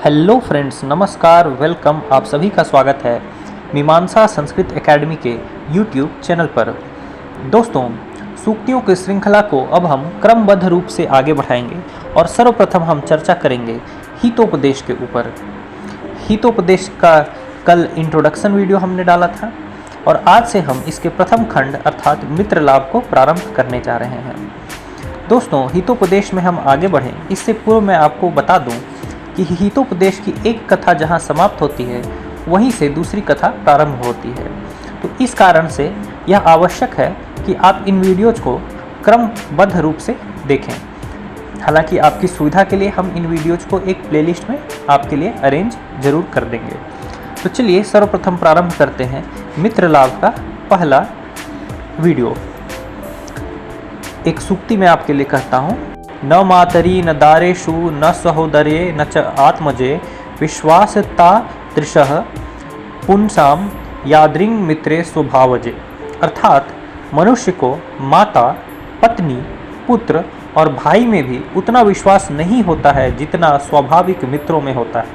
Hello friends, नमस्कार, welcome. आप सभी का स्वागत है मीमांसा संस्कृत एकेडमी के यूट्यूब चैनल पर। दोस्तों, सूक्तियों की श्रृंखला को अब हम क्रमबद्ध रूप से आगे बढ़ाएंगे और सर्वप्रथम हम चर्चा करेंगे हितोपदेश के ऊपर। हितोपदेश का कल इंट्रोडक्शन वीडियो हमने डाला था और आज से हम इसके प्रथम खंड अर्थात मित्र लाभ को प्रारंभ करने जा रहे हैं। दोस्तों, हितोपदेश में हम आगे बढ़ें इससे पूर्व मैं आपको बता दूं कि हितोपदेश की एक कथा जहां समाप्त होती है वहीं से दूसरी कथा प्रारंभ होती है। तो इस कारण से यह आवश्यक है कि आप इन वीडियोज को क्रमबद्ध रूप से देखें। हालांकि आपकी सुविधा के लिए हम इन वीडियोज को एक प्लेलिस्ट में आपके लिए अरेंज जरूर कर देंगे। तो चलिए सर्वप्रथम प्रारंभ करते हैं मित्र लाभ का पहला वीडियो। एक सूक्ति मैं आपके लिए कहता हूँ। न मातरी न दारेषु न सहोदरे न च आत्मजे विश्वासतादृशः पुंसाम यादृङ् मित्रे स्वभावजे। अर्थात मनुष्य को माता, पत्नी, पुत्र और भाई में भी उतना विश्वास नहीं होता है जितना स्वाभाविक मित्रों में होता है।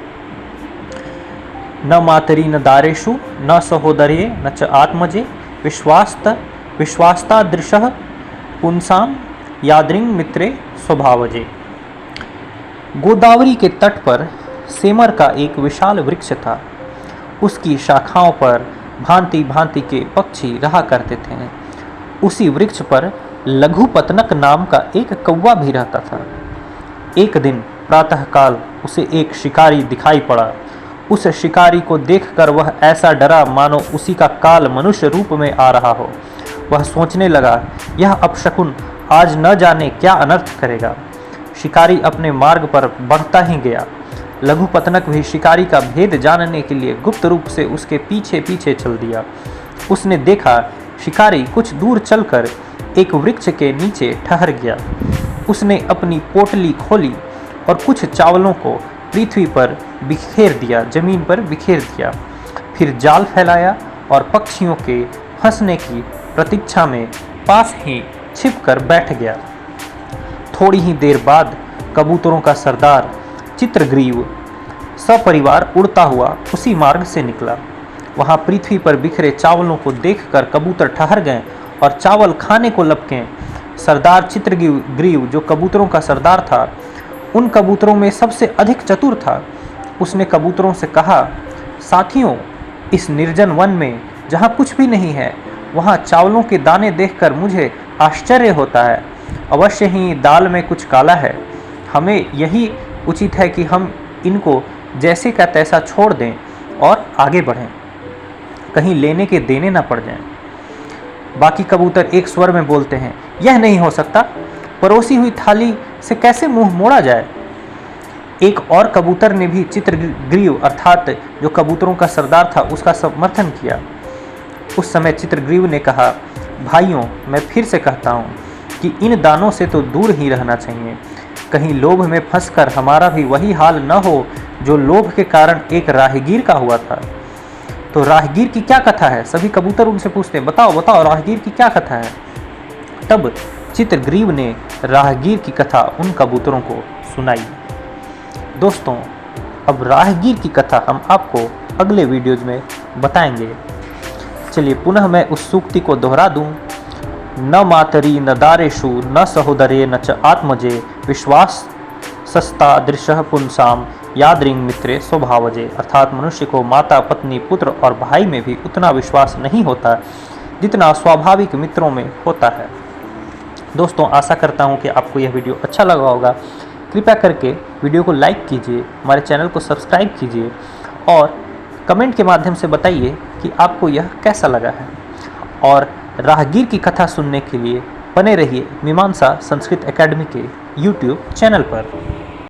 न मातरी न दारेषु न सहोदरे न च आत्मजे विश्वासतादृशः पुंसाम यादृङ् मित्रे स्वभावजे। गोदावरी के तट पर सेमर का एक विशाल वृक्ष था। उसकी शाखाओं पर भांति भांति के पक्षी रहा करते थे। उसी वृक्ष पर लघुपतनक नाम का एक कौवा भी रहता था। एक दिन प्रातःकाल उसे एक शिकारी दिखाई पड़ा। उस शिकारी को देखकर वह ऐसा डरा मानो उसी का काल मनुष्य रूप में आ रहा हो। वह सोचने लगा, यह अपशकुन आज न जाने क्या अनर्थ करेगा। शिकारी अपने मार्ग पर बढ़ता ही गया। लघुपतनक भी शिकारी का भेद जानने के लिए गुप्त रूप से उसके पीछे पीछे चल दिया। उसने देखा शिकारी कुछ दूर चलकर एक वृक्ष के नीचे ठहर गया। उसने अपनी पोटली खोली और कुछ चावलों को पृथ्वी पर बिखेर दिया, जमीन पर बिखेर दिया। फिर जाल फैलाया और पक्षियों के फंसने की प्रतीक्षा में पास ही छिपकर बैठ गया। थोड़ी ही देर बाद कबूतरों का सरदार चित्रग्रीव सपरिवार उड़ता हुआ उसी मार्ग से निकला। वहां पृथ्वी पर बिखरे चावलों को देखकर कबूतर ठहर गए और चावल खाने को लपके। सरदार चित्रग्रीव जो कबूतरों का सरदार था, उन कबूतरों में सबसे अधिक चतुर था। उसने कबूतरों से कहा, साथियों, इस निर्जन वन में जहाँ कुछ भी नहीं है वहाँ चावलों के दाने देखकर मुझे आश्चर्य होता है। अवश्य ही दाल में कुछ काला है। हमें यही उचित है कि हम इनको जैसे का तैसा छोड़ दें और आगे बढ़ें, कहीं लेने के देने ना पड़ जाएं। बाकी कबूतर एक स्वर में बोलते हैं, यह नहीं हो सकता, परोसी हुई थाली से कैसे मुंह मोड़ा जाए। एक और कबूतर ने भी चित्रग्रीव अर्थात जो कबूतरों का सरदार था उसका समर्थन किया। उस समय चित्रग्रीव ने कहा, भाइयों, मैं फिर से कहता हूँ कि इन दानों से तो दूर ही रहना चाहिए। कहीं लोभ में फंसकर हमारा भी वही हाल न हो जो लोभ के कारण एक राहगीर का हुआ था। तो राहगीर की क्या कथा है? सभी कबूतर उनसे पूछते हैं, बताओ बताओ राहगीर की क्या कथा है। तब चित्रग्रीव ने राहगीर की कथा उन कबूतरों को सुनाई। दोस्तों, अब राहगीर की कथा हम आपको अगले वीडियोज में बताएंगे। चलिए पुनः मैं उस सूक्ति को दोहरा दूं। न मातरी न दारेषु न सहोदरे न च आत्मजे विश्वासस्तादृशः पुंसाम यादृङ् मित्रे स्वभावजे। अर्थात मनुष्य को माता, पत्नी, पुत्र और भाई में भी उतना विश्वास नहीं होता जितना स्वाभाविक मित्रों में होता है। दोस्तों, आशा करता हूँ कि आपको यह वीडियो अच्छा लगा होगा। कृपया करके वीडियो को लाइक कीजिए, हमारे चैनल को सब्सक्राइब कीजिए और कमेंट के माध्यम से बताइए कि आपको यह कैसा लगा है। और राहगीर की कथा सुनने के लिए बने रहिए मीमांसा संस्कृत एकेडमी के यूट्यूब चैनल पर।